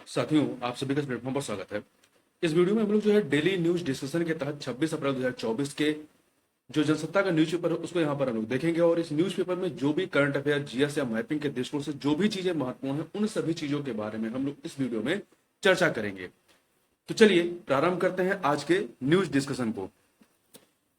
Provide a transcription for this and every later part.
साथियों, आप सभी का इस प्लेटफॉर्म पर स्वागत है। इस वीडियो में हम लोग जो है डेली न्यूज डिस्कशन के तहत 26 अप्रैल 2024 के जो जनसत्ता का न्यूज़पेपर है उसको यहाँ पर हम लोग देखेंगे और इस न्यूज़पेपर में जो भी करंट अफेयर, जीएस या मैपिंग के दृष्टिकोण से जो भी चीजें महत्वपूर्ण है उन सभी चीजों के बारे में हम लोग इस वीडियो में चर्चा करेंगे। तो चलिए प्रारंभ करते हैं आज के न्यूज डिस्कशन को।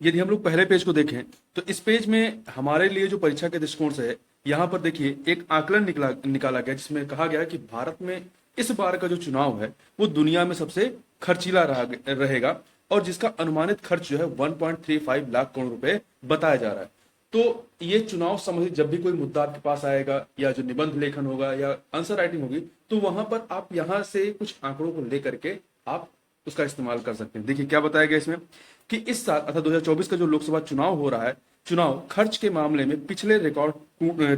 यदि हम लोग पहले पेज को देखें तो इस पेज में हमारे लिए जो परीक्षा के दृष्टिकोण से है, यहाँ पर देखिए एक आकलन निकाला गया जिसमें कहा गया कि भारत में इस बार का जो चुनाव है वो दुनिया में सबसे खर्चीला रहेगा और जिसका अनुमानित खर्च जो है 1.35 लाख करोड़ रुपए बताया जा रहा है। तो ये चुनाव संबंधित जब भी कोई मुद्दा आपके पास आएगा या जो निबंध लेखन होगा या आंसर राइटिंग होगी तो वहां पर आप यहां से कुछ आंकड़ों को लेकर के आप उसका इस्तेमाल कर सकते हैं। देखिए क्या बताया गया इसमें कि इस साल अर्थात 2024 का जो लोकसभा चुनाव हो रहा है, चुनाव खर्च के मामले में पिछले रिकॉर्ड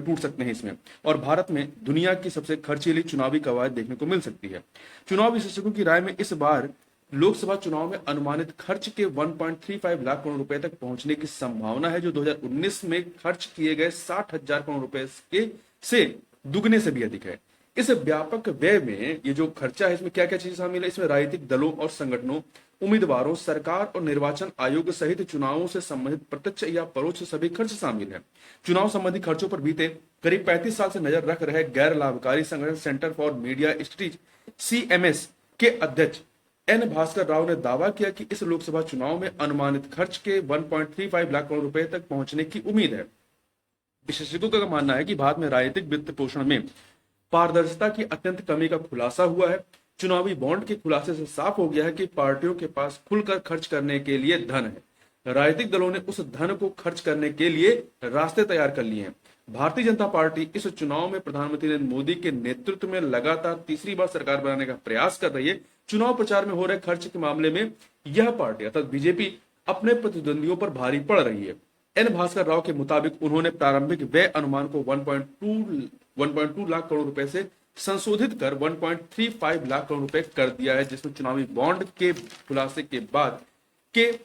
टूट सकते हैं इसमें और भारत में दुनिया की सबसे खर्चीली चुनावी कवायद देखने को मिल सकती है। चुनाव विशेषज्ञों की राय में इस बार लोकसभा चुनाव में अनुमानित खर्च के 1.35 लाख करोड़ रुपए तक पहुंचने की संभावना है, जो 2019 में खर्च किए गए 60,000 करोड़ रुपए के से दुगने से भी अधिक है। इस व्यापक व्यय में ये जो खर्चा है इसमें क्या क्या चीजें शामिल है? इसमें राजनीतिक दलों और संगठनों, उम्मीदवारों, सरकार और निर्वाचन आयोग सहित चुनावों से संबंधित प्रत्यक्ष या परोक्ष सभी खर्च शामिल है। चुनाव संबंधी खर्चों पर बीते करीब 35 साल से नजर रख रहे गैर लाभकारी संगठन centre for media studies CMS के अध्यक्ष एन भास्कर राव ने दावा किया कि इस लोकसभा चुनाव में अनुमानित खर्च के 1.35 लाख करोड़ रुपए तक पहुंचने की उम्मीद है। विशेषज्ञों का मानना है कि भारत में राजनीतिक वित्त पोषण में पारदर्शिता की अत्यंत कमी का खुलासा हुआ है। चुनावी बॉन्ड के खुलासे से साफ हो गया है कि पार्टियों के पास खुलकर खर्च करने के लिए धन है। राजनीतिक दलों ने उस धन को खर्च करने के लिए रास्ते तैयार कर लिए हैं। भारतीय जनता पार्टी इस चुनाव में प्रधानमंत्री नरेंद्र मोदी के नेतृत्व में लगातार तीसरी बार सरकार बनाने का प्रयास कर रही है। चुनाव प्रचार में हो रहे खर्च के मामले में यह पार्टी अर्थात बीजेपी अपने प्रतिद्वंदियों पर भारी पड़ रही है। एन भास्कर राव के मुताबिक उन्होंने प्रारंभिक व्यय अनुमान को 1.2 लाख करोड़ रुपए से संशोधित कर 1.35 लाख करोड़ रुपए कर दिया है, जिसमें चुनावी बॉन्ड के खुलासे के बाद के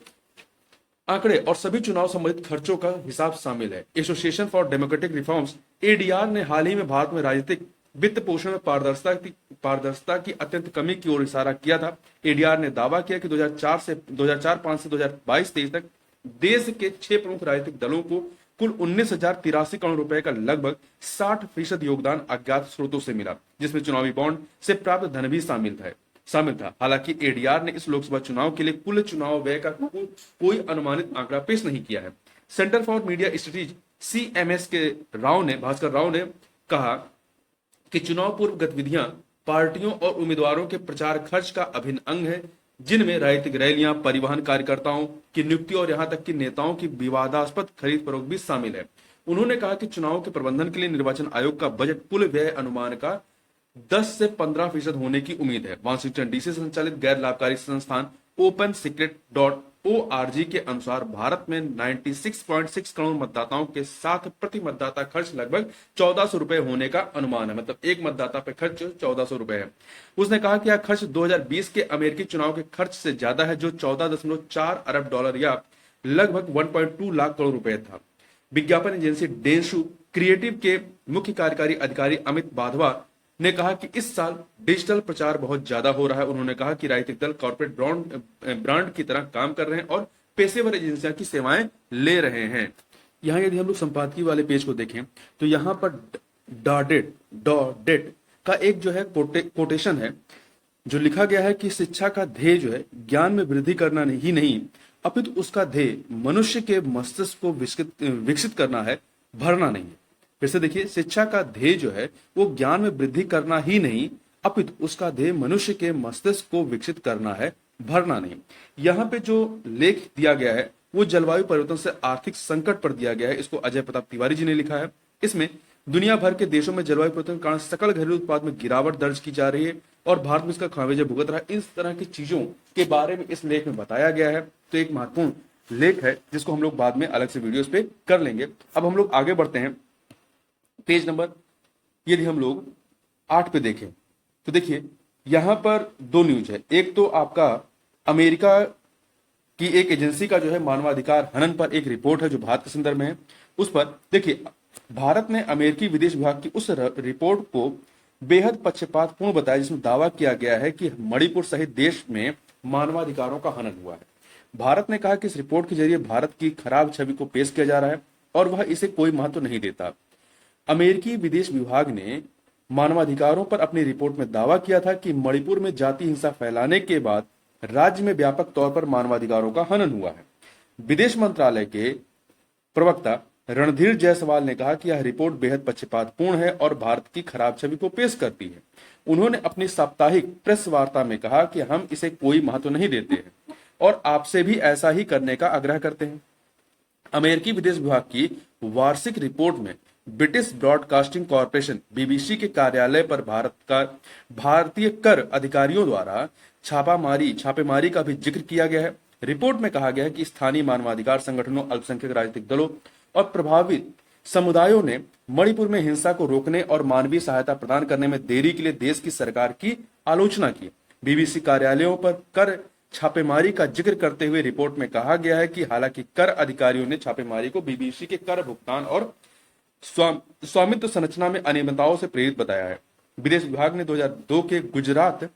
आंकड़े और सभी चुनाव संबंधित खर्चों का हिसाब शामिल है। Association for democratic reforms ADR ने हाल ही में भारत में राजनीतिक वित्त पोषण में पारदर्शिता की अत्यंत कमी की ओर इशारा किया था। ADR ने दावा किया कि 2004 से 2005 से 2022-23 तक देश के 6 प्रमुख राजनीतिक दलों को कुल 19,083 करोड़ रुपए का लगभग 60% योगदान अज्ञात स्रोतों से मिला, जिसमें चुनावी बॉन्ड से प्राप्त धन भी शामिल था। हालांकि ADR ने इस लोकसभा चुनाव के लिए कुल चुनाव व्यय का कोई अनुमानित आंकड़ा पेश नहीं किया है। Centre for media studies CMS के भास्कर राव ने कहा कि चुनाव पूर्व गतिविधियां पार्टियों और उम्मीदवारों के प्रचार खर्च का अभिन्न अंग है, जिनमें राजनीतिक रैलियां, परिवहन, कार्यकर्ताओं की नियुक्ति और यहां तक कि नेताओं की विवादास्पद खरीद फरोख्त भी शामिल है। उन्होंने कहा कि चुनाव के प्रबंधन के लिए निर्वाचन आयोग का बजट कुल व्यय अनुमान का 10 से 15% होने की उम्मीद है। वाशिंगटन DC से संचालित गैर लाभकारी संस्थान OpenSecret.org के अनुसार भारत में 96.6 करोड़ मतदाताओं के साथ प्रति मतदाता खर्च लगभग 1400 रुपए होने का अनुमान है। मतलब एक मतदाता पे खर्च 1400 रुपए है। उसने कहा कि यह खर्च 2020 के अमेरिकी चुनाव के खर्च से ज्यादा है, जो 14.4 अरब डॉलर या लगभग 1.2 लाख करोड़ रुपए था। विज्ञापन एजेंसी डेंशु क्रिएटिव के मुख्य कार्यकारी अधिकारी अमित बाधवा ने कहा कि इस साल डिजिटल प्रचार बहुत ज्यादा हो रहा है। उन्होंने कहा कि राजनीतिक दल कॉर्पोरेट ब्रांड की तरह काम कर रहे हैं और पेशेवर एजेंसियों की सेवाएं ले रहे हैं। यहाँ यदि हम लोग संपादकीय वाले पेज को देखें तो यहाँ पर डॉडेट का एक जो है कोटेशन है, जो लिखा गया है कि शिक्षा का ध्येय जो है ज्ञान में वृद्धि करना ही नहीं, अपितु उसका ध्येय मनुष्य के मस्तिष्क को विकसित करना है, भरना नहीं। फिर से देखिए, शिक्षा का ध्येय जो है वो ज्ञान में वृद्धि करना ही नहीं, अपितु उसका ध्येय मनुष्य के मस्तिष्क को विकसित करना है, भरना नहीं। यहाँ पे जो लेख दिया गया है वो जलवायु परिवर्तन से आर्थिक संकट पर दिया गया है। इसको अजय प्रताप तिवारी जी ने लिखा है। इसमें दुनिया भर के देशों में जलवायु परिवर्तन के कारण सकल घरेलू उत्पाद में गिरावट दर्ज की जा रही है और भारत में इसका खामियाजा भुगत रहा है। इस तरह की चीजों के बारे में इस लेख में बताया गया है। तो एक महत्वपूर्ण लेख है जिसको हम लोग बाद में अलग से वीडियोस पे कर लेंगे। अब हम लोग आगे बढ़ते हैं। पेज नंबर यदि हम लोग 8 पे देखें तो देखिए यहां पर 2 न्यूज है। एक तो आपका अमेरिका की एक एजेंसी का जो है मानवाधिकार हनन पर एक रिपोर्ट है जो भारत के संदर्भ में है। उस पर देखिए भारत ने अमेरिकी विदेश विभाग की उस रिपोर्ट को बेहद पक्षपातपूर्ण बताया, जिसमें दावा किया गया है कि मणिपुर सहित देश में मानवाधिकारों का हनन हुआ है। भारत ने कहा कि इस रिपोर्ट के जरिए भारत की खराब छवि को पेश किया जा रहा है और वह इसे कोई महत्व नहीं देता। अमेरिकी विदेश विभाग ने मानवाधिकारों पर अपनी रिपोर्ट में दावा किया था कि मणिपुर में जाति हिंसा फैलाने के बाद राज्य में व्यापक तौर पर मानवाधिकारों का हनन हुआ है। विदेश मंत्रालय के प्रवक्ता रणधीर जायसवाल ने कहा कि यह रिपोर्ट बेहद पक्षपातपूर्ण है और भारत की खराब छवि को पेश करती है। उन्होंने अपनी साप्ताहिक प्रेस वार्ता में कहा कि हम इसे कोई महत्व नहीं देते हैं और आपसे भी ऐसा ही करने का आग्रह करते हैं। अमेरिकी विदेश विभाग की वार्षिक रिपोर्ट में ब्रिटिश ब्रॉडकास्टिंग कॉरपोरेशन बीबीसी के कार्यालय पर भारतीय कर अधिकारियों द्वारा छापेमारी का भी जिक्र किया गया है। रिपोर्ट में कहा गया है कि स्थानीय मानवाधिकार संगठनों, अल्पसंख्यक राजनीतिक दलों और प्रभावित समुदायों ने मणिपुर में हिंसा को रोकने और मानवीय सहायता प्रदान करने में देरी के लिए देश की सरकार की आलोचना की। बीबीसी कार्यालयों पर कर छापेमारी का जिक्र करते हुए रिपोर्ट में कहा गया है कि हालांकि कर अधिकारियों ने छापेमारी को बीबीसी के कर भुगतान और स्वामित्व संरचना में अनियमितताओं से प्रेरित बताया है। विदेश विभाग ने 2002 के गुजरात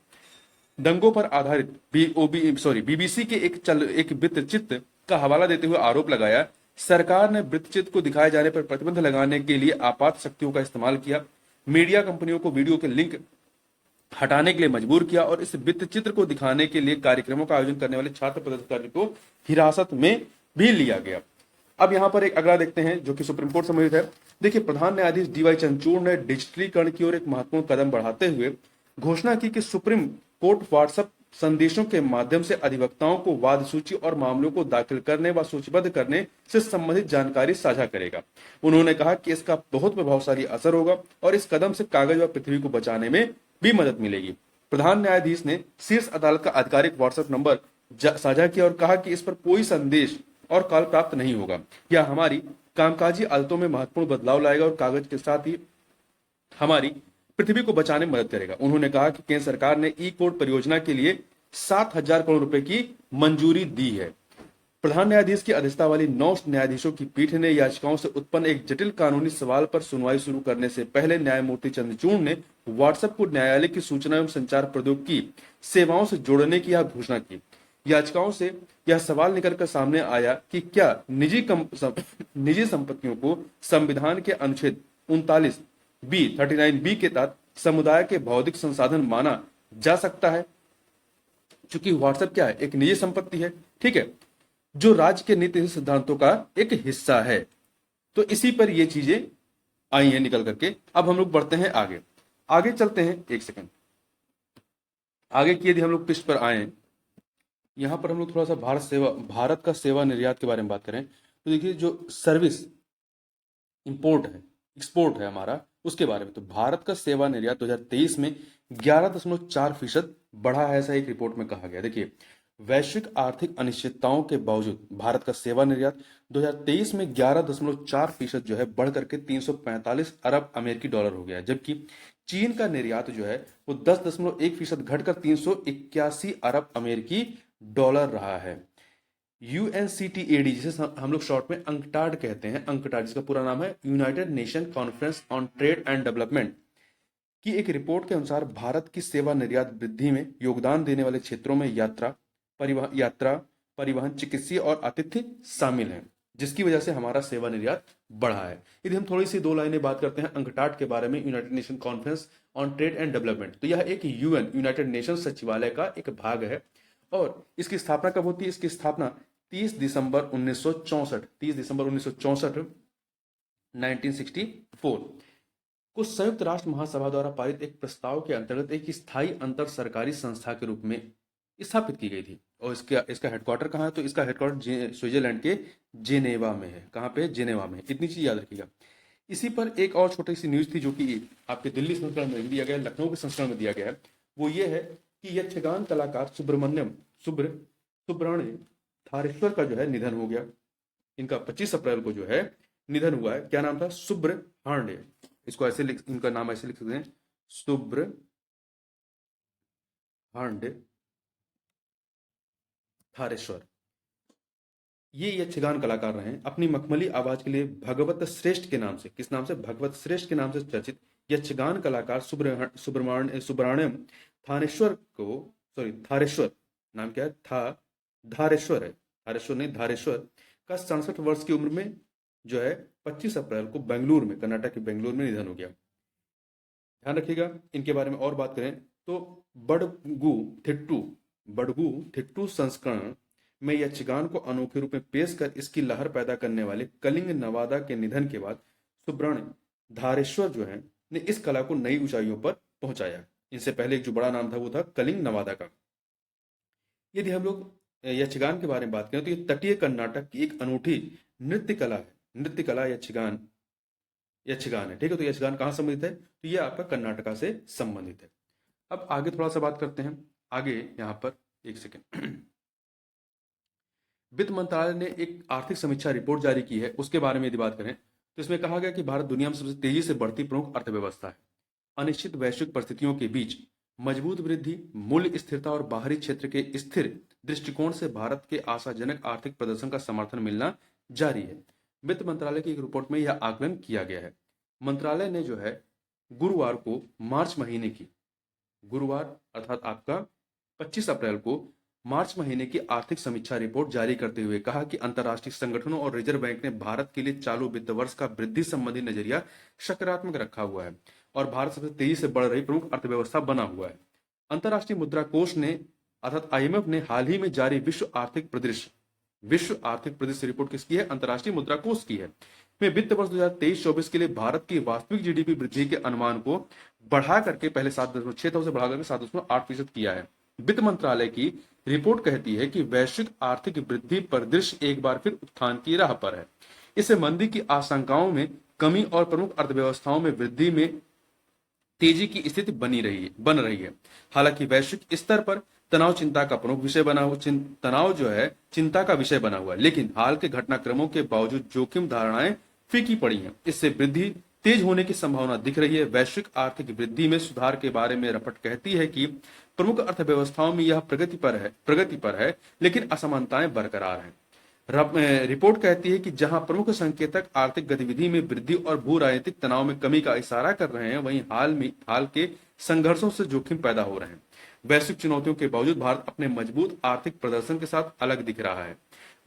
दंगों पर आधारित बीबीसी के एक वृत्तचित्र का हवाला देते हुए आरोप लगाया, सरकार ने वृत्तचित्र को दिखाए जाने पर प्रतिबंध लगाने के लिए आपात शक्तियों का इस्तेमाल किया, मीडिया कंपनियों को वीडियो के लिंक हटाने के लिए मजबूर किया और इस वृत्तचित्र को दिखाने के लिए कार्यक्रमों का आयोजन करने वाले छात्र पदाधिकारियों को हिरासत में भी लिया गया। अब यहां पर एक अगला देखते हैं जो कि सुप्रीम कोर्ट संबंधित है। देखिए, प्रधान न्यायाधीश डीवाई चंद्रचूड़ ने डिजिटलीकरण की ओर एक महत्वपूर्ण कदम बढ़ाते हुए घोषणा की कि सुप्रीम कोर्ट व्हाट्सएप संदेशों के माध्यम से अधिवक्ताओं को वाद सूची और मामलों को दाखिल करने व सूचीबद्ध करने से संबंधित जानकारी साझा करेगा। उन्होंने कहा कि इसका बहुत प्रभावशाली असर होगा और इस कदम से कागज व पृथ्वी को बचाने में भी मदद मिलेगी। प्रधान न्यायाधीश ने शीर्ष अदालत का आधिकारिक व्हाट्सएप नंबर साझा किया और कहा कि इस पर कोई संदेश और कॉल प्राप्त नहीं होगा। यह हमारी कामकाजी आदतों में महत्वपूर्ण बदलाव लाएगा और कागज के साथ ही हमारी पृथ्वी को बचाने में मदद करेगा। उन्होंने कहा कि केंद्र सरकार ने ई कोड परियोजना के लिए 7,000 करोड़ रुपए की मंजूरी दी है। प्रधान न्यायाधीश की अध्यक्षता वाली 9 न्यायाधीशों की पीठ ने याचिकाओं से उत्पन्न एक जटिल कानूनी सवाल पर सुनवाई शुरू करने से पहले न्यायमूर्ति चंद्रचूड़ ने व्हाट्सएप को न्यायालय की सूचना एवं संचार प्रौद्योगिकी सेवाओं से जोड़ने की यह घोषणा की। याचिकाओं से यह सवाल निकल कर सामने आया कि क्या निजी संपत्तियों को संविधान के अनुच्छेद 39B के तहत समुदाय के बौद्धिक संसाधन माना जा सकता है। चूंकि व्हाट्सएप क्या है, एक निजी संपत्ति है, ठीक है, जो राज्य के नीति सिद्धांतों का एक हिस्सा है। तो इसी पर ये चीजें आई हैं निकल करके। अब हम लोग बढ़ते हैं आगे चलते हैं। एक सेकंड आगे की यदि हम लोग पृष्ठ पर आए, यहां पर हम लोग थोड़ा सा भारत का सेवा निर्यात के बारे में बात करें तो देखिए, जो सर्विस इंपोर्ट है, एक्सपोर्ट है हमारा, उसके बारे में। तो भारत का सेवा निर्यात 2023 में 11.4% बढ़ा है, ऐसा एक रिपोर्ट में कहा गया। देखिए, वैश्विक आर्थिक अनिश्चितताओं के बावजूद भारत का सेवा निर्यात 2023 में 11.4% जो है बढ़ करके 345 अरब अमेरिकी डॉलर हो गया, जबकि चीन का निर्यात जो है वो 10.1% घटकर 381 अरब अमेरिकी डॉलर रहा है। UNCTAD, जिसे हम लोग शॉर्ट में अंकटाड कहते हैं, अंकटाड जिसका पूरा नाम है United nation conference on trade and development, की एक रिपोर्ट के अनुसार भारत की सेवा निर्यात वृद्धि में योगदान देने वाले क्षेत्रों में यात्रा, परिवहन, चिकित्सीय और आतिथ्य शामिल हैं, जिसकी वजह से हमारा सेवा निर्यात बढ़ा है। यदि हम थोड़ी सी 2 लाइनें बात करते हैं अंकटाड के बारे में, United nation conference on trade and development, तो यह एक यूनाइटेड नेशन सचिवालय का एक भाग है और इसकी स्थापना कब होती है? इसकी स्थापना 30 दिसंबर 1964 1964 को संयुक्त राष्ट्र महासभा द्वारा पारित एक प्रस्ताव के अंतर्गत एक स्थायी अंतर सरकारी संस्था के रूप में स्थापित की गई थी। और इसका हेडक्वार्टर कहाँ है? तो इसका हेडक्वार्टर स्विट्जरलैंड के जेनेवा में है। कहाँ पे? जेनेवा में। इतनी चीज याद रखिएगा। इसी पर एक और छोटी सी न्यूज थी जो कि आपके दिल्ली संस्करण में दिया गया, लखनऊ के संस्करण में दिया गया है। वो ये है कि यक्षगान कलाकार सुब्रमण्य थारेश्वर का जो है निधन हो गया। इनका 25 अप्रैल को जो है निधन हुआ है। क्या नाम था? सुब्रहांडे। इसको ऐसे इनका नाम ऐसे लिख सकते हैं, सुब्रहांडे थारेश्वर। ये यक्षगान कलाकार रहे। अपनी मखमली आवाज के लिए भगवत श्रेष्ठ के नाम से, किस नाम से? भगवत श्रेष्ठ के नाम से चर्चित यक्षगान कलाकार सुब्रमण्यम थानेश्वर थारेश्वर, नाम क्या है, धारेश्वर है, थारेश्वर नहीं धारेश्वर का 67 वर्ष की उम्र में जो है 25 अप्रैल को बेंगलुरु में, कर्नाटक के बेंगलुरु में निधन हो गया। ध्यान रखिएगा। इनके बारे में और बात करें तो बडगु थिट्टू संस्करण में यक्षगान को अनोखे रूप में पेश कर इसकी लहर पैदा करने वाले कलिंग नवादा के निधन के बाद सुब्रमण्य धारेश्वर जो है ने इस कला को नई ऊंचाइयों पर पहुंचाया। इनसे पहले एक जो बड़ा नाम था वो था कलिंग नवादा का। यदि हम लोग यक्षगान के बारे में बात करें तो ये तटीय कर्नाटक की एक अनूठी नृत्य कला है। नृत्य कला यक्षगान है, ठीक है। तो यक्षगान कहाँ संबंधित है, तो ये आपका कर्नाटका से संबंधित है। अब आगे थोड़ा सा बात करते हैं। आगे यहाँ पर एक सेकेंड, वित्त मंत्रालय ने एक आर्थिक समीक्षा रिपोर्ट जारी की है, उसके बारे में यदि बात करें तो इसमें कहा गया कि भारत दुनिया में सबसे तेजी से बढ़ती प्रमुख अर्थव्यवस्था है। अनिश्चित वैश्विक परिस्थितियों के बीच मजबूत वृद्धि, मूल्य स्थिरता और बाहरी क्षेत्र के स्थिर दृष्टिकोण से भारत के आशाजनक आर्थिक प्रदर्शन का समर्थन मिलना जारी है। वित्त मंत्रालय की एक रिपोर्ट में यह आकलन किया गया है। मंत्रालय ने जो है गुरुवार को मार्च महीने की, गुरुवार अर्थात आपका 25 अप्रैल को मार्च महीने की आर्थिक समीक्षा रिपोर्ट जारी करते हुए कहा कि अंतर्राष्ट्रीय संगठनों और रिजर्व बैंक ने भारत के लिए चालू वित्त वर्ष का वृद्धि संबंधी नजरिया सकारात्मक रखा हुआ है और भारत सबसे तेजी से बढ़ रही प्रमुख अर्थव्यवस्था बना हुआ है। अंतर्राष्ट्रीय मुद्रा कोष ने अर्थात IMF ने हाल ही में जारी विश्व आर्थिक परिदृश्य रिपोर्ट किसकी है, अंतर्राष्ट्रीय मुद्रा कोष की है, में वित्त वर्ष 2023-24 के लिए भारत की वास्तविक GDP वृद्धि के अनुमान को बढ़ा करके पहले 7.6 से बढ़ाकर 7.8% किया है। वित्त मंत्रालय की रिपोर्ट कहती है कि वैश्विक आर्थिक वृद्धि परिदृश्य एक बार फिर उत्थान की राह पर है। इससे मंदी की आशंकाओं में कमी और प्रमुख अर्थव्यवस्थाओं में वृद्धि में तेजी की स्थिति बन रही है। हालांकि वैश्विक स्तर पर तनाव चिंता का प्रमुख विषय बना हुआ तनाव जो है चिंता का विषय बना हुआ है, लेकिन हाल के घटनाक्रमों के बावजूद जोखिम धारणाएं फीकी पड़ी हैं। इससे वृद्धि तेज होने की संभावना दिख रही है। वैश्विक आर्थिक वृद्धि में सुधार के बारे में रपट कहती है कि प्रमुख अर्थव्यवस्थाओं में यह प्रगति पर है, लेकिन असमानताएं बरकरार हैं। रिपोर्ट कहती है कि जहां प्रमुख संकेतक आर्थिक गतिविधि में वृद्धि और भू राजनीतिक तनाव में कमी का इशारा कर रहे हैं, वहीं हाल के संघर्षों से जोखिम पैदा हो रहे हैं। वैश्विक चुनौतियों के बावजूद भारत अपने मजबूत आर्थिक प्रदर्शन के साथ अलग दिख रहा है।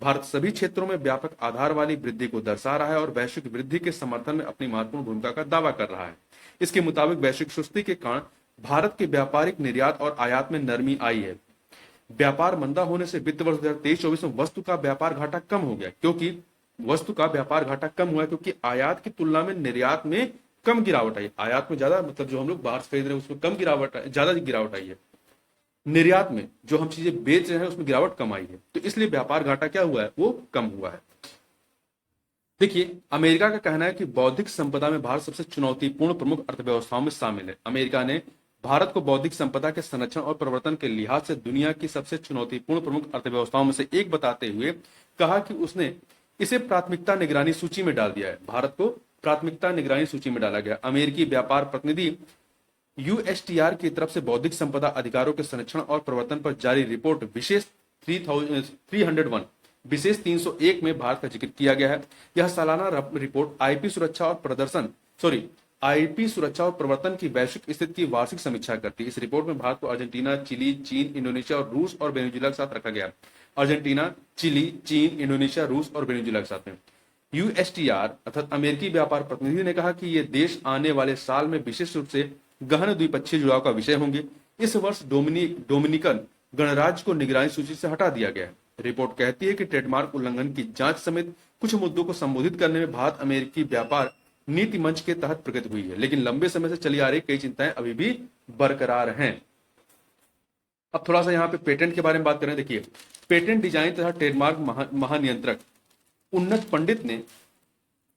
भारत सभी क्षेत्रों में व्यापक आधार वाली वृद्धि को दर्शा रहा है और वैश्विक वृद्धि के समर्थन में अपनी महत्वपूर्ण भूमिका का दावा कर रहा है। इसके मुताबिक वैश्विक सुस्ती के कारण भारत के व्यापारिक निर्यात और आयात में नरमी आई है। व्यापार मंदा होने से वित्त वर्ष 2023-24 में वस्तु का व्यापार घाटा कम हो गया, क्योंकि आयात की तुलना में निर्यात में कम गिरावट आई। आयात में ज्यादा, मतलब जो हम लोग बाहर से खरीद रहे हैं उसमें कम ज्यादा गिरावट आई है। निर्यात में जो हम चीजें बेच रहे हैं उसमें गिरावट कम आई है, तो इसलिए व्यापार घाटा क्या हुआ है, वो कम हुआ है। देखिए, अमेरिका का कहना है कि बौद्धिक संपदा में भारत सबसे चुनौतीपूर्ण प्रमुख अर्थव्यवस्थाओं में शामिल है। अमेरिका ने भारत को बौद्धिक संपदा के संरक्षण और प्रवर्तन के लिहाज से दुनिया की सबसे चुनौतीपूर्ण प्रमुख अर्थव्यवस्थाओं में से एक बताते हुए कहा कि उसने इसे प्राथमिकता निगरानी सूची में डाल दिया है। भारत को प्राथमिकता निगरानी सूची में डाला गया। अमेरिकी व्यापार प्रतिनिधि USTR की तरफ से बौद्धिक संपदा अधिकारों के संरक्षण और प्रवर्तन पर जारी रिपोर्ट विशेष 301 में भारत का जिक्र किया गया है। यह सालाना रिपोर्ट IP सुरक्षा और प्रवर्तन की वैश्विक स्थिति की वार्षिक समीक्षा करती है। इस रिपोर्ट में भारत को अर्जेंटीना, चिली, चीन, इंडोनेशिया और रूस और वेनेजुएला के साथ रखा गया। अर्जेंटीना, चिली, चीन, इंडोनेशिया, रूस और वेनेजुएला के साथ में। USTR अर्थात अमेरिकी व्यापार प्रतिनिधि ने कहा कि ये देश आने वाले साल में विशेष रूप से गहन द्विपक्षीय जुड़ाव का विषय होंगे। इस वर्ष डोमिनिकन गणराज्य को निगरानी सूची से हटा दिया गया है। रिपोर्ट कहती है कि ट्रेडमार्क उल्लंघन की जांच समेत कुछ मुद्दों को संबोधित करने में भारत अमेरिकी व्यापार नीति मंच के तहत प्रगति हुई है, लेकिन लंबे समय से चली आ रही कई चिंताएं अभी भी बरकरार हैं। अब थोड़ा सा यहाँ पे पेटेंट के बारे में बात करें। देखिए, पेटेंट डिजाइन तथा ट्रेडमार्क महानियंत्रक उन्नत पंडित ने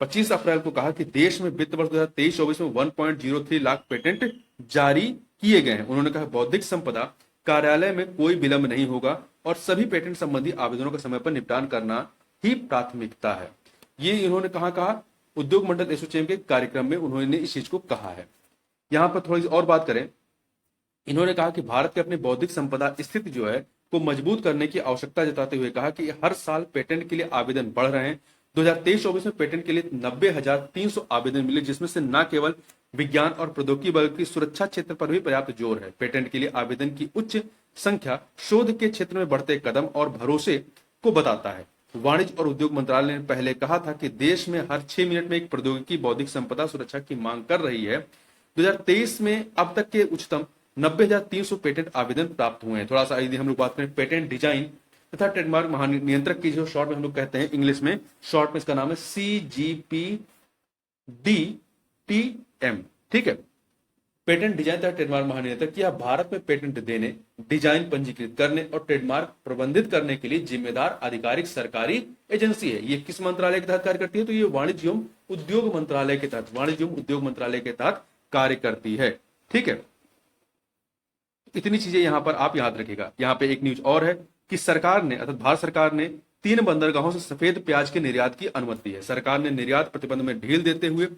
25 अप्रैल को कहा कि देश में वित्त वर्ष 2023-24 में 1.03 लाख पेटेंट जारी किए गए हैं। उन्होंने कहा बौद्धिक संपदा कार्यालय में कोई विलंब नहीं होगा और सभी पेटेंट संबंधी आवेदनों का समय पर निपटान करना ही प्राथमिकता है। ये इन्होंने कहा उद्योग मंडल एसोचैम के कार्यक्रम में उन्होंने इस चीज को कहा है। यहां पर थोड़ी सी और बात करें, इन्होंने कहा कि भारत के अपने बौद्धिक संपदा स्थिति जो है को मजबूत करने की आवश्यकता जताते हुए कहा कि हर साल पेटेंट के लिए आवेदन बढ़ रहे हैं। 2023-24 में पेटेंट के लिए 90,300 आवेदन मिले, जिसमें से न केवल विज्ञान और प्रौद्योगिकी बल्कि सुरक्षा क्षेत्र पर भी पर्याप्त जोर है। पेटेंट के लिए आवेदन की उच्च संख्या शोध के क्षेत्र में बढ़ते कदम और भरोसे को बताता है। वाणिज्य और उद्योग मंत्रालय ने पहले कहा था कि देश में हर 6 मिनट में एक प्रौद्योगिकी बौद्धिक संपदा सुरक्षा की मांग कर रही है। 2023 में अब तक के उच्चतम 90,300 पेटेंट आवेदन प्राप्त हुए हैं। थोड़ा सा यदि हम लोग बात करें पेटेंट डिजाइन तथा ट्रेडमार्क महानियंत्रक की, जो शॉर्ट में हम लोग कहते हैं इंग्लिश में, शॉर्ट में इसका नाम है CGPDTM, ठीक है। पेटेंट डिजाइन तथा ट्रेडमार्क महानियंत्रक यह भारत में पेटेंट देने, डिजाइन पंजीकृत करने और ट्रेडमार्क प्रबंधित करने के लिए जिम्मेदार आधिकारिक सरकारी एजेंसी है। ये किस मंत्रालय के तहत कार्य करती है? तो ये वाणिज्य एवं उद्योग मंत्रालय के तहत कार्य करती है, ठीक है। इतनी चीजें यहां पर आप याद रखिएगा। यहां पे एक न्यूज और है कि सरकार ने, अर्थात भारत सरकार ने 3 बंदरगाहों से सफेद प्याज के निर्यात की अनुमति दी है। सरकार ने निर्यात प्रतिबंध में ढील देते हुए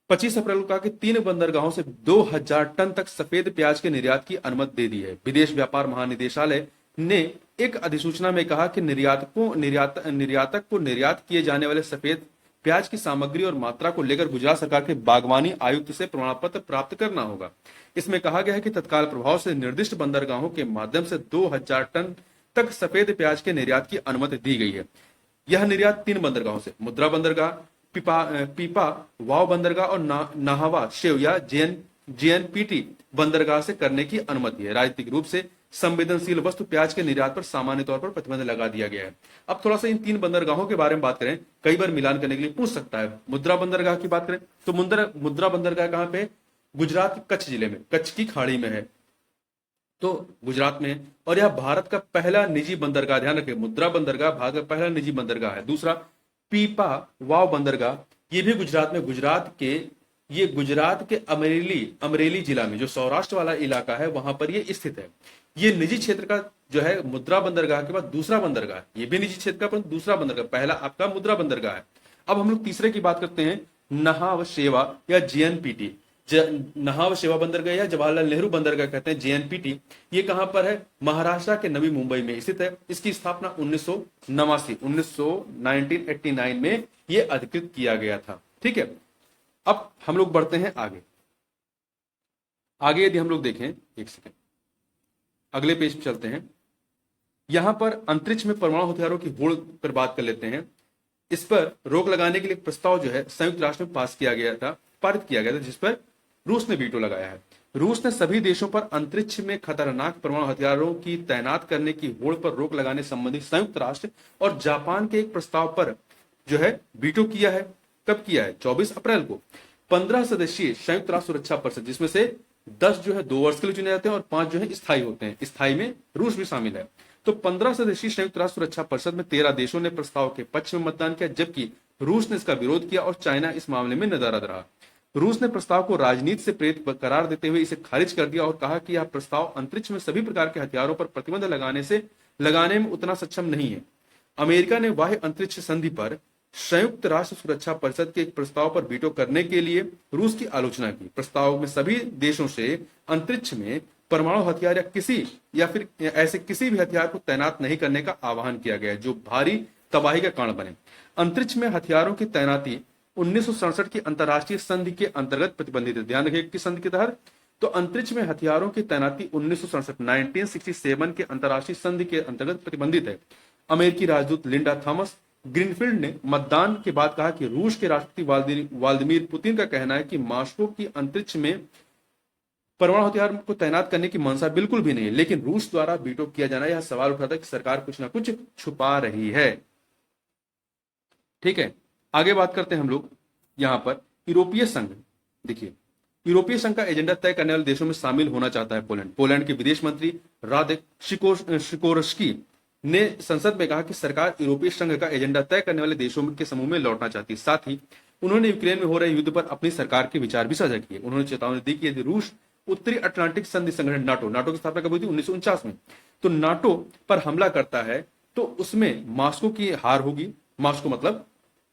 25 अप्रैल को कहा कि 3 बंदरगाहों से 2000 टन तक सफेद प्याज के निर्यात की अनुमति दे दी है। विदेश व्यापार महानिदेशालय ने एक अधिसूचना में कहा कि निर्यातक को निर्यात किए जाने वाले सफेद प्याज की सामग्री और मात्रा को लेकर गुजरात सरकार के बागवानी आयुक्त से प्रमाण पत्र प्राप्त करना होगा। इसमें कहा गया है कि तत्काल प्रभाव से निर्दिष्ट बंदरगाहों के माध्यम से 2000 टन तक सफेद प्याज के निर्यात की अनुमति दी गई है। यह निर्यात 3 बंदरगाहों से, मुद्रा बंदरगाह, पीपा वाव बंदरगाह और नाहवा शेव या JNPT बंदरगाह से करने की अनुमति है। राजनीतिक रूप से संवेदनशील वस्तु प्याज के निर्यात पर सामान्य तौर पर प्रतिबंध लगा दिया गया है। अब थोड़ा सा इन 3 बंदरगाहों के बारे में बात करें, कई बार मिलान करने के लिए पूछ सकता है। मुद्रा बंदरगाह की बात करें तो मुद्रा बंदरगाह कहां पे? गुजरात के कच्छ जिले में, कच्छ की खाड़ी में है, तो गुजरात में। और यह भारत का पहला निजी बंदरगाह, ध्यान रखें, मुद्रा बंदरगाह भारत का पहला निजी बंदरगाह है। दूसरा पीपा वाव बंदरगाह, ये भी गुजरात में, गुजरात के अमरेली जिला में, जो सौराष्ट्र वाला इलाका है, वहां पर ये स्थित है। ये निजी क्षेत्र का जो है मुद्रा बंदरगाह के बाद दूसरा बंदरगाह, ये भी निजी क्षेत्र का पर दूसरा बंदरगाह, पहला आपका मुद्रा बंदरगाह है। अब हम लोग तीसरे की बात करते हैं, नहाव शेवा या JNPT। नहाव शेवा बंदरगाह या जवाहरलाल नेहरू बंदरगाह कहते हैं, JNPT। ये कहां पर है? महाराष्ट्र के नवी मुंबई में स्थित है। इसकी स्थापना 1989 में ये अधिकृत किया गया था, ठीक है। अब हम लोग बढ़ते हैं आगे यदि हम लोग देखें, एक सेकेंड, अगले पेज पे चलते हैं। यहां पर अंतरिक्ष में परमाणु हथियारों की होड़ पर बात कर लेते हैं। इस पर रोक लगाने के लिए प्रस्ताव जो है संयुक्त राष्ट्र में पारित किया गया था, जिस पर रूस ने वीटो लगाया है। रूस ने सभी देशों पर अंतरिक्ष में खतरनाक परमाणु हथियारों की तैनात करने की होड़ पर रोक लगाने संबंधी संयुक्त राष्ट्र और जापान के एक प्रस्ताव पर जो है वीटो किया है। कब किया है? 24 अप्रैल को। 15 सदस्यीय संयुक्त राष्ट्र सुरक्षा परिषद, जिसमें से 10 जो है 2 वर्ष के लिए चुने जाते हैं और 5 जो है स्थायी होते हैं। स्थायी में रूस भी शामिल है। तो 15 सदस्यीय संयुक्त राष्ट्र सुरक्षा परिषद में 13 देशों ने प्रस्ताव के पक्ष में मतदान किया, जबकि रूस ने इसका विरोध किया और चाइना इस मामले में नदारद रहा। रूस ने प्रस्ताव को राजनीति से प्रेरित करार देते हुए इसे खारिज कर दिया और कहा कि यह प्रस्ताव अंतरिक्ष में सभी प्रकार के हथियारों पर प्रतिबंध लगाने में उतना सक्षम नहीं है। अमेरिका ने बाह्य अंतरिक्ष संधि पर संयुक्त राष्ट्र सुरक्षा परिषद के एक प्रस्ताव पर वीटो करने के लिए रूस की आलोचना की। प्रस्ताव में सभी देशों से अंतरिक्ष में परमाणु हथियार या फिर ऐसे किसी भी हथियार को तैनात नहीं करने का आह्वान किया गया जो भारी तबाही का कारण बने। अंतरिक्ष में हथियारों की तैनाती 1967 की अंतर्राष्ट्रीय संधि के अंतर्गत प्रतिबंधित है। ध्यान रखिए किस संधि के तहत? तो अंतरिक्ष में हथियारों की तैनाती 1967 के अंतर्राष्ट्रीय संधि के अंतर्गत प्रतिबंधित है। अमेरिकी राजदूत लिंडा थॉमस ग्रीनफील्ड ने मतदान के बाद कहा कि रूस के राष्ट्रपति व्लादिमीर पुतिन का कहना है कि मॉस्को की अंतरिक्ष में परमाणु हथियार को तैनात करने की मंशा बिल्कुल भी नहीं है, लेकिन रूस द्वारा वीटो किया जाना यह सवाल उठाता है कि सरकार कुछ ना कुछ छुपा रही है। ठीक है, आगे बात करते हैं हम लोग यहां पर यूरोपीय संघ। देखिए, यूरोपीय संघ का एजेंडा तय करने वाले देशों में शामिल होना चाहता है पोलैंड। पोलैंड के विदेश मंत्री रादेक शिकोर्स्की ने संसद में कहा कि सरकार यूरोपीय संघ का एजेंडा तय करने वाले देशों के समूह में लौटना चाहती है। साथ ही उन्होंने यूक्रेन में हो रहे युद्ध पर अपनी सरकार के विचार भी साझा किए। उन्होंने चेतावनी दी कि यदि रूस उत्तरी अटलांटिक संधि संगठन नाटो की स्थापना कब हुई थी? 1949 में। तो नाटो पर हमला करता है तो उसमें मॉस्को की हार होगी। मॉस्को मतलब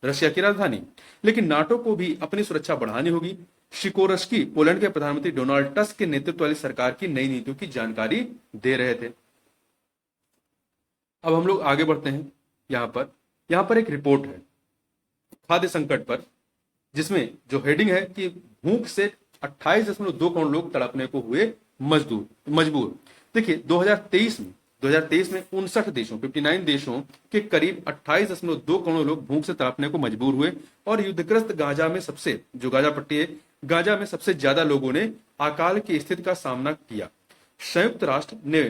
रशिया की राजधानी। लेकिन नाटो को भी अपनी सुरक्षा बढ़ानी होगी। शिकोर्स्की पोलैंड के प्रधानमंत्री डोनाल्ड टस्क के नेतृत्व वाली सरकार की नई नीतियों की जानकारी दे रहे थे। अब हम लोग आगे बढ़ते हैं। यहां पर एक रिपोर्ट है खाद्य संकट पर, जिसमें जो हेडिंग है कि भूख से 28.2 करोड़ लोग तड़पने को हुए मजबूर। देखिए 2023 में 59 देशों 59 देशों के करीब 28.2 करोड़ लोग भूख से तड़पने को मजबूर हुए और युद्धग्रस्त गाजा में गाजा पट्टी है, गाजा में सबसे ज्यादा लोगों ने अकाल की स्थिति का सामना किया। संयुक्त राष्ट्र ने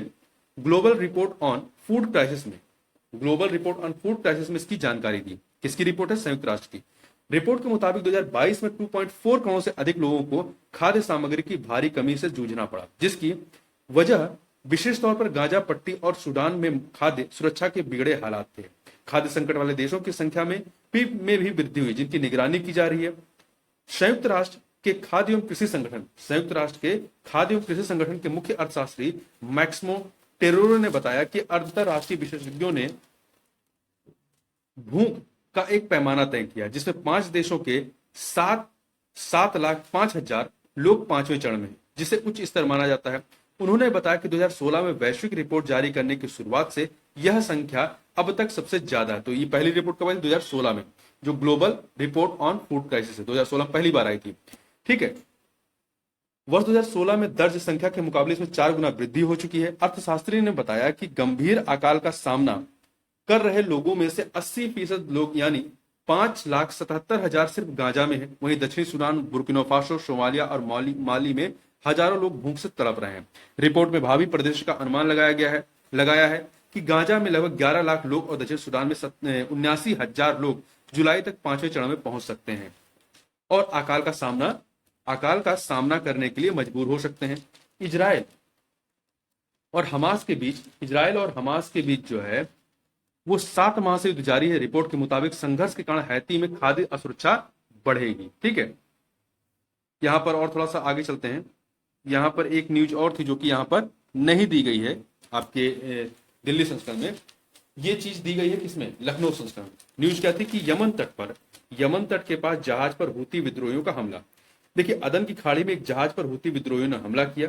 global report on food crisis में इसकी जानकारी दी। किसकी रिपोर्ट है? संयुक्त राष्ट्र की। रिपोर्ट के मुताबिक 2022 में 2.4 करोड़ से अधिक लोगों को खाद्य सामग्री की भारी कमी से जूझना पड़ा, जिसकी वजह विशेष तौर पर गाजा पट्टी और सूडान में खाद्य सुरक्षा के बिगड़े हालात थे। खाद्य संकट वाले देशों की संख्या में भी वृद्धि हुई, जिनकी निगरानी की जा रही है। संयुक्त राष्ट्र के खाद्य एवं कृषि संगठन के मुख्य अर्थशास्त्री मैक्सिमो टेरोरो ने बताया कि अंतरराष्ट्रीय विशेषज्ञों ने भूख का एक पैमाना तय किया, जिसमें 5 देशों के 7,05,000 लोग 5वें चरण में, जिसे उच्च स्तर माना जाता है। उन्होंने बताया कि 2016 में वैश्विक रिपोर्ट जारी करने की शुरुआत से यह संख्या अब तक सबसे ज्यादा है। तो ये पहली रिपोर्ट कब आई? 2016 में, जो global report on food crisis है, 2016 में पहली बार आई थी। ठीक है, वर्ष 2016 में दर्ज संख्या के मुकाबले इसमें 4 गुना वृद्धि हो चुकी है। अर्थशास्त्री ने बताया कि गंभीर अकाल का सामना कर रहे लोगों में से 80% लोग यानी 5,77,000 सिर्फ गाजा में है। वहीं दक्षिणी सूडान, बुर्किना फासो, सोमालिया और माली में हजारों लोग भूख से तड़प रहे हैं। रिपोर्ट में भावी परिदृश्य का अनुमान लगाया है कि गाजा में लगभग 11 लाख लोग और दक्षिण सूडान में 79,000 लोग जुलाई तक 5वें चरण में पहुंच सकते हैं और अकाल का सामना करने के लिए मजबूर हो सकते हैं। इजराइल और हमास के बीच जो है वो 7 माह से युद्ध जारी है। रिपोर्ट के मुताबिक संघर्ष के कारण हैती में खाद्य असुरक्षा बढ़ेगी। ठीक है, यहां पर और थोड़ा सा आगे चलते हैं। यहां पर एक न्यूज और थी जो कि यहां पर नहीं दी गई है आपके दिल्ली संस्करण में। ये चीज दी गई है किसमें? लखनऊ संस्करण। न्यूज क्या थी कि यमन तट के पास जहाज पर हूती विद्रोहियों का हमला। देखिए, अदन की खाड़ी में एक जहाज पर हूती विद्रोहियों ने हमला किया,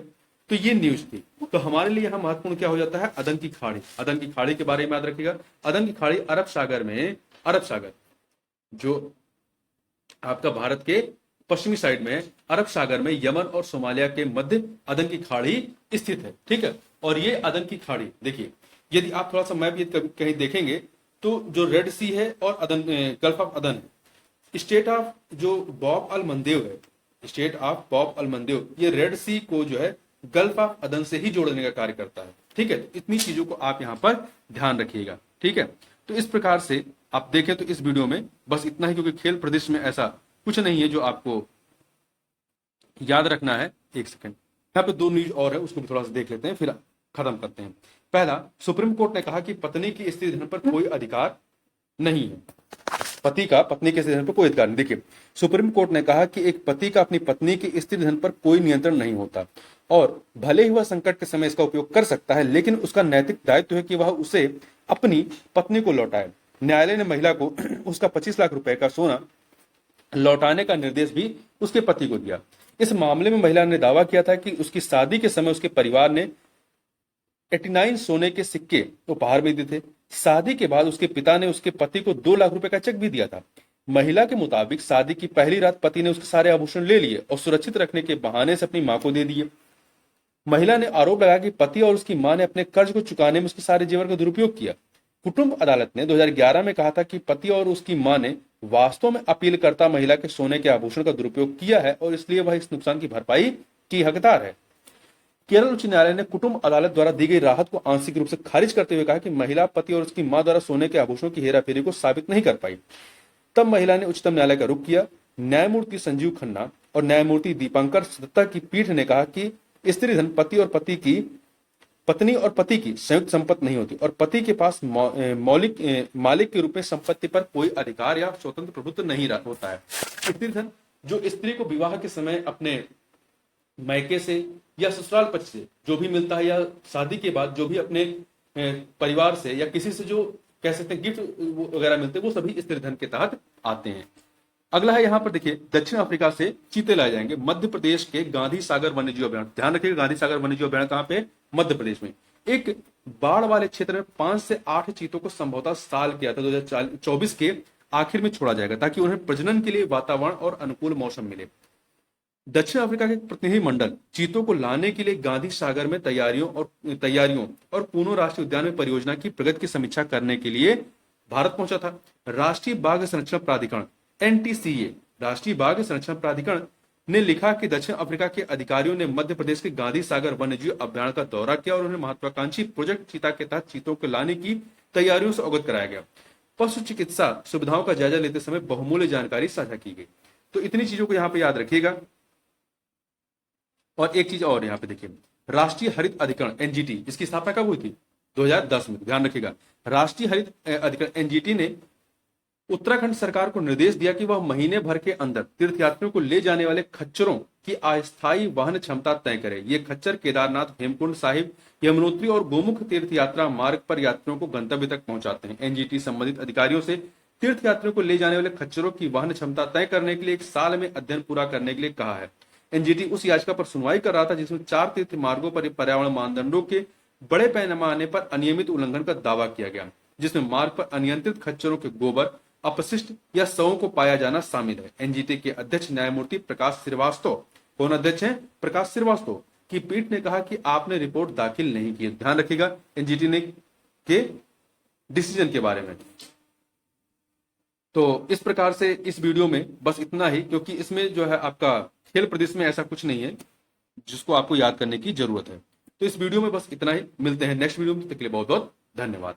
तो ये न्यूज थी। तो हमारे लिए यहां महत्वपूर्ण क्या हो जाता है? अदन की खाड़ी के बारे में याद रखिएगा। अदन की खाड़ी अरब सागर जो आपका भारत के पश्चिमी साइड में, अरब सागर में यमन और सोमालिया के मध्य अदन की खाड़ी स्थित है। ठीक है, और ये अदन की खाड़ी देखिए, यदि आप थोड़ा सा मैप कहीं देखेंगे तो जो रेड सी है और अदन, गल्फ ऑफ अदन है, स्टेट ऑफ बॉब अल मंदेव, ये रेड सी को जो है गल्फ ऑफ अदन से ही जोड़ने का कार्य करता है। ठीक है, तो इतनी चीजों को आप यहां पर ध्यान रखिएगा। ठीक है, तो इस प्रकार से आप देखें तो इस वीडियो में बस इतना ही, क्योंकि खेल प्रदेश में ऐसा कुछ नहीं है जो आपको याद रखना है। एक सेकंड, यहाँ पे 2 न्यूज और है, उसको भी थोड़ा सा देख लेते हैं, फिर खत्म करते हैं। पहला, सुप्रीम कोर्ट ने कहा कि पत्नी की स्त्री धन पर कोई अधिकार नहीं है। पत्नी के स्त्री धन पर कोई अधिकार नहीं। देखिए, सुप्रीम कोर्ट ने कहा कि एक पति का अपनी पत्नी की स्त्री धन पर कोई नियंत्रण नहीं होता और भले ही वह संकट के समय इसका उपयोग कर सकता है, लेकिन उसका नैतिक दायित्व है कि वह उसे अपनी पत्नी को लौटाए। न्यायालय ने महिला को उसका 25 लाख रुपए का सोना लौटाने का निर्देश भी उसके पति को दिया। इस मामले में महिला ने दावा किया था कि उसकी शादी के समय उसके परिवार ने 89 सोने के सिक्के उपहार में दिए थे। शादी के बाद उसके पिता ने उसके पति को 2 लाख रुपए का चेक भी दिया था। महिला के मुताबिक शादी की पहली रात पति ने उसके सारे आभूषण ले लिए और सुरक्षित रखने के बहाने से अपनी मां को दे दिए। महिला ने आरोप लगाया कि पति और उसकी मां ने अपने कर्ज को चुकाने में उसके सारे जेवर का दुरुपयोग किया। कुटुंब अदालत ने 2011 में कहा था कि पति और उसकी मां ने वास्तव में अपीलकर्ता महिला के सोने के आभूषण का दुरुपयोग किया है और इसलिए वह इस नुकसान की भरपाई की हकदार है। केरल उच्च न्यायालय ने कुटुंब अदालत द्वारा दी गई राहत को आंशिक रूप से खारिज करते हुए कहा कि महिला पति और उसकी मां द्वारा सोने के आभूषणों की हेराफेरी को साबित नहीं कर पाई। तब महिला ने उच्चतम न्यायालय का रुख किया। न्यायमूर्ति संजीव खन्ना और न्यायमूर्ति दीपांकर दत्ता की पीठ ने कहा कि स्त्री धन पत्नी और पति की संयुक्त संपत्ति नहीं होती और पति के पास मालिक के रूप में संपत्ति पर कोई अधिकार या स्वतंत्र प्रभुत्व नहीं होता है। स्त्री धन जो स्त्री को विवाह के समय अपने मायके से या ससुराल पक्ष से जो भी मिलता है या शादी के बाद जो भी अपने परिवार से या किसी से जो कह सकते हैं गिफ्ट वगैरह मिलते हैं, वो सभी स्त्री धन के तहत आते हैं। अगला है यहाँ पर देखिए, दक्षिण अफ्रीका से चीते लाए जाएंगे। मध्य प्रदेश के गांधी सागर वन्यजीव अभ्यारण्य, ध्यान रखिएगा, गांधी सागर वन्यजीव अभ्यारण्य कहाँ पे? मध्य प्रदेश में। एक बाढ़ वाले क्षेत्र में 5 से 8 चीतों को संभवतः साल किया था 2024 के आखिर में छोड़ा जाएगा ताकि उन्हें प्रजनन के लिए वातावरण और अनुकूल मौसम मिले। दक्षिण अफ्रीका के प्रतिनिधिमंडल चीतों को लाने के लिए गांधी सागर में तैयारियों और पूनो राष्ट्रीय उद्यान में परियोजना की प्रगति की समीक्षा करने के लिए भारत पहुंचा था। राष्ट्रीय बाघ संरक्षण प्राधिकरण एनटीसीए राष्ट्रीय बाघ संरक्षण प्राधिकरण ने लिखा कि दक्षिण अफ्रीका के अधिकारियों ने मध्य प्रदेश के गांधी सागर वन्यजीव अभ्यारण्य का दौरा किया और उन्हें महत्वाकांक्षी प्रोजेक्ट चीता के तहत चीतों को लाने की तैयारियों से अवगत कराया गया। पशु चिकित्सा सुविधाओं का जायजा लेते समय बहुमूल्य जानकारी साझा की गई। तो इतनी चीजों को यहाँ पे याद रखिएगा। और एक चीज और यहाँ पे देखिए, राष्ट्रीय हरित अधिकरण एनजीटी, इसकी स्थापना कब हुई थी? 2010 में। ध्यान रखिएगा, राष्ट्रीय हरित अधिकरण एनजीटी ने उत्तराखंड सरकार को निर्देश दिया कि वह महीने भर के अंदर तीर्थयात्रियों को ले जाने वाले खच्चरों की अस्थायी वहन क्षमता तय करे। ये खच्चर केदारनाथ, हेमकुंड साहिब, यमुनोत्री और गोमुख तीर्थ यात्रा मार्ग पर यात्रियों को गंतव्य तक पहुंचाते हैं। एनजीटी संबंधित अधिकारियों से तीर्थयात्रियों को ले जाने वाले खच्चरों की वहन क्षमता तय करने के लिए 1 साल में अध्ययन पूरा करने के लिए कहा है। एनजीटी उस याचिका पर सुनवाई कर रहा था जिसमें 4 तीर्थ मार्गों पर पर्यावरण मानदंडों के बड़े पैमाने पर अनियमित उल्लंघन का दावा किया गया, जिसमें मार्ग पर अनियंत्रित खच्चरों के गोबर, अपशिष्ट या शवों को पाया जाना शामिल है। एनजीटी के अध्यक्ष न्यायमूर्ति प्रकाश श्रीवास्तव, कौन अध्यक्ष हैं? प्रकाश श्रीवास्तव की पीठ ने कहा कि आपने रिपोर्ट दाखिल नहीं की। ध्यान रखिएगा एनजीटी ने के डिसीजन के बारे में। तो इस प्रकार से इस वीडियो में बस इतना ही, क्योंकि इसमें जो है आपका खेल प्रदेश में ऐसा कुछ नहीं है जिसको आपको याद करने की जरूरत है। तो इस वीडियो में बस इतना ही। मिलते हैं नेक्स्ट वीडियो में, तब तक के लिए बहुत बहुत धन्यवाद।